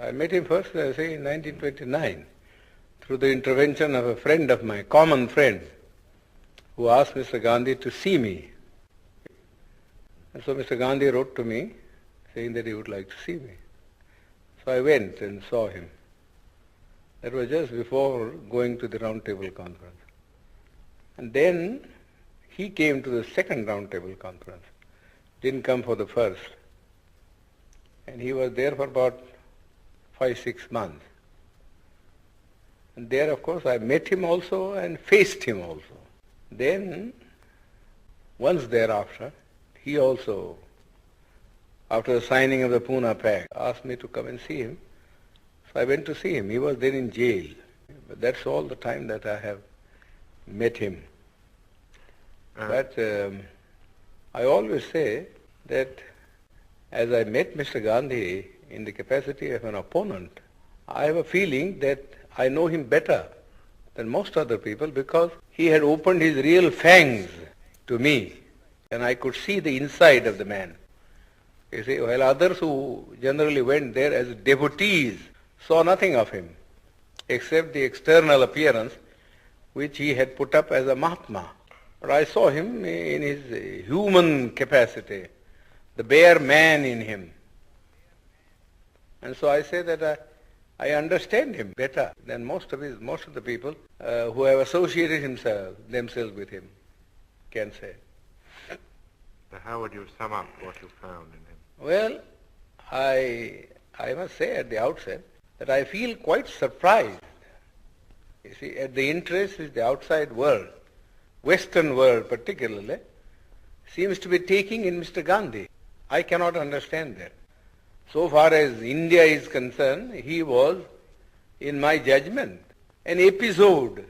I met him first, say, in 1929, through the intervention of a friend of mine, common friend, who asked Mr. Gandhi to see me. And so Mr. Gandhi wrote to me, saying that he would like to see me. So I went and saw him. That was just before going to the Round Table Conference. And then he came to the second Round Table Conference, didn't come for the first. And he was there for about 5-6 months. And there, of course, I met him also and faced him also. Then, once thereafter, he also, after the signing of the Pune Pact, asked me to come and see him. So I went to see him. He was then in jail. But that's all the time that I have met him. But I always say that as I met Mr. Gandhi in the capacity of an opponent, I have a feeling that I know him better than most other people because he had opened his real fangs to me and I could see the inside of the man. You see, while others who generally went there as devotees saw nothing of him except the external appearance which he had put up as a Mahatma. But I saw him in his human capacity, the bare man in him. And so I say that I understand him better than most of the people who have associated themselves with him can say. So how would you sum up what you found in him? Well, I must say at the outset that I feel quite surprised, you see, at the interest which the outside world, Western world particularly, seems to be taking in Mr. Gandhi. I cannot understand that. So far as India is concerned, he was, in my judgment, an episode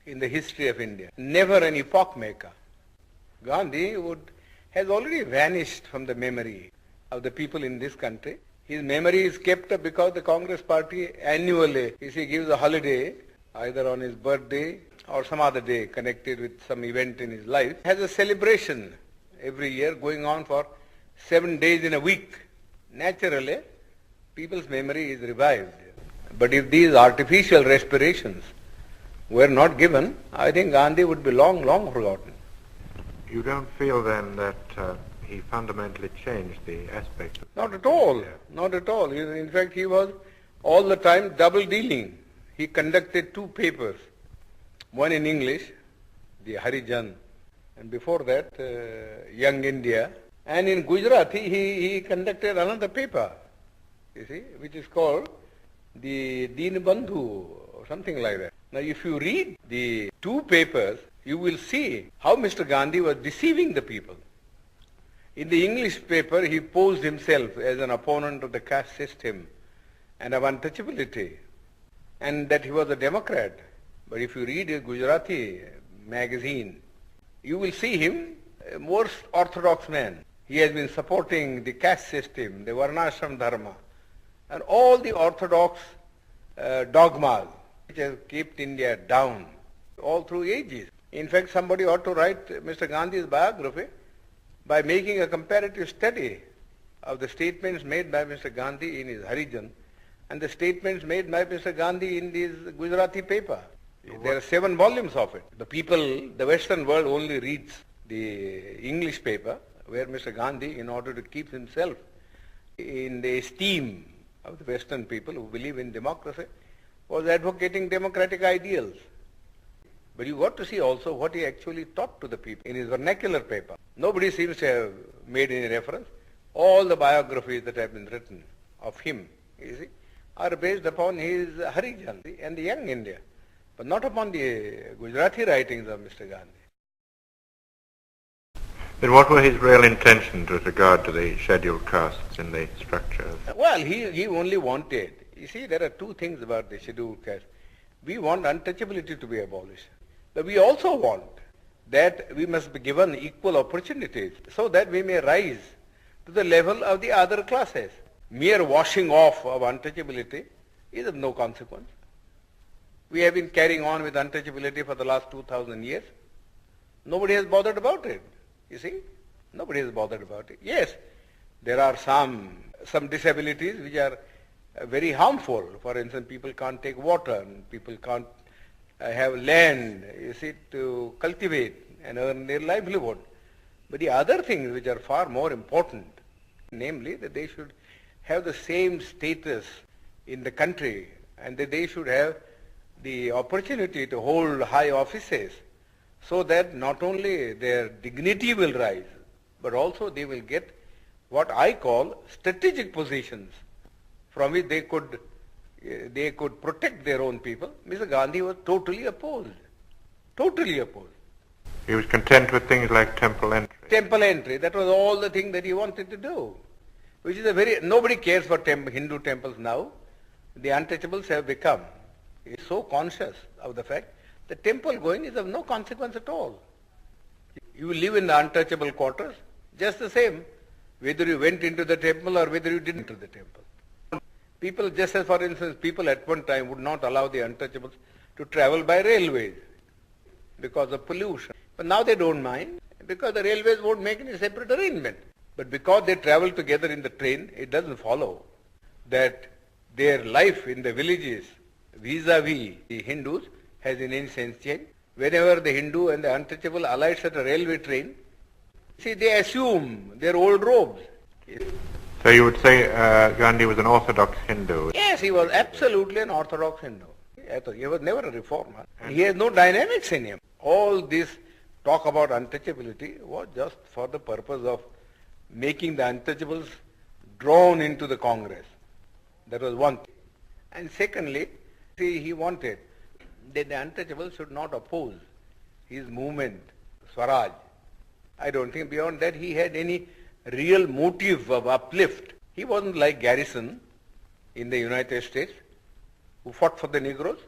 in the history of India, never an epoch maker. Gandhi has already vanished from the memory of the people in this country. His memory is kept up because the Congress party annually, if he gives a holiday, either on his birthday or some other day connected with some event in his life, has a celebration every year going on for 7 days in a week. Naturally, people's memory is revived. But if these artificial respirations were not given, I think Gandhi would be long, long forgotten. You don't feel then that he fundamentally changed the aspect of... Not at all. Not at all. In fact, he was all the time double dealing. He conducted 2 papers, one in English, the Harijan, and before that, Young India. And in Gujarati, he conducted another paper, you see, which is called the Deenbandhu or something like that. Now, if you read the 2 papers, you will see how Mr. Gandhi was deceiving the people. In the English paper, he posed himself as an opponent of the caste system and of untouchability, and that he was a Democrat. But if you read a Gujarati magazine, you will see him a more orthodox man. He has been supporting the caste system, the Varnashram Dharma, and all the orthodox dogmas which have kept India down all through ages. In fact, somebody ought to write Mr. Gandhi's biography by making a comparative study of the statements made by Mr. Gandhi in his Harijan and the statements made by Mr. Gandhi in this Gujarati paper. There are 7 volumes of it. The people, the Western world only reads the English paper, where Mr. Gandhi, in order to keep himself in the esteem of the Western people who believe in democracy, was advocating democratic ideals. But you got to see also what he actually taught to the people in his vernacular paper. Nobody seems to have made any reference. All the biographies that have been written of him, you see, are based upon his Harijan and the Young India, but not upon the Gujarati writings of Mr. Gandhi. Then what were his real intentions with regard to the scheduled castes in the structure? Well, he only wanted, you see, there are 2 things about the scheduled caste. We want untouchability to be abolished. But we also want that we must be given equal opportunities so that we may rise to the level of the other classes. Mere washing off of untouchability is of no consequence. We have been carrying on with untouchability for the last 2,000 years. Nobody has bothered about it. You see, nobody has bothered about it. Yes, there are some disabilities which are very harmful. For instance, people can't take water, and people can't have land, you see, to cultivate and earn their livelihood. But the other things which are far more important, namely that they should have the same status in the country and that they should have the opportunity to hold high offices so that not only their dignity will rise, but also they will get what I call strategic positions from which they could protect their own people. Mr. Gandhi was totally opposed. Totally opposed. He was content with things like temple entry. Temple entry, that was all the thing that he wanted to do. Which is nobody cares for Hindu temples now. The untouchables have become so conscious of the fact that temple going is of no consequence at all. You live in the untouchable quarters, just the same, whether you went into the temple or whether you didn't enter the temple. People, just as for instance, people at one time would not allow the untouchables to travel by railways because of pollution. But now they don't mind because the railways won't make any separate arrangement. But because they travel together in the train, it doesn't follow that their life in the villages vis-a-vis the Hindus has in any sense changed. Whenever the Hindu and the untouchable alights at a railway train, see, they assume their old robes. So you would say Gandhi was an orthodox Hindu? Yes, he was absolutely an orthodox Hindu. He was never a reformer. He has no dynamics in him. All this talk about untouchability was just for the purpose of making the untouchables drawn into the Congress. That was one thing. And secondly, see, he wanted that the untouchables should not oppose his movement, Swaraj. I don't think beyond that he had any real motive of uplift. He wasn't like Garrison in the United States, who fought for the Negroes.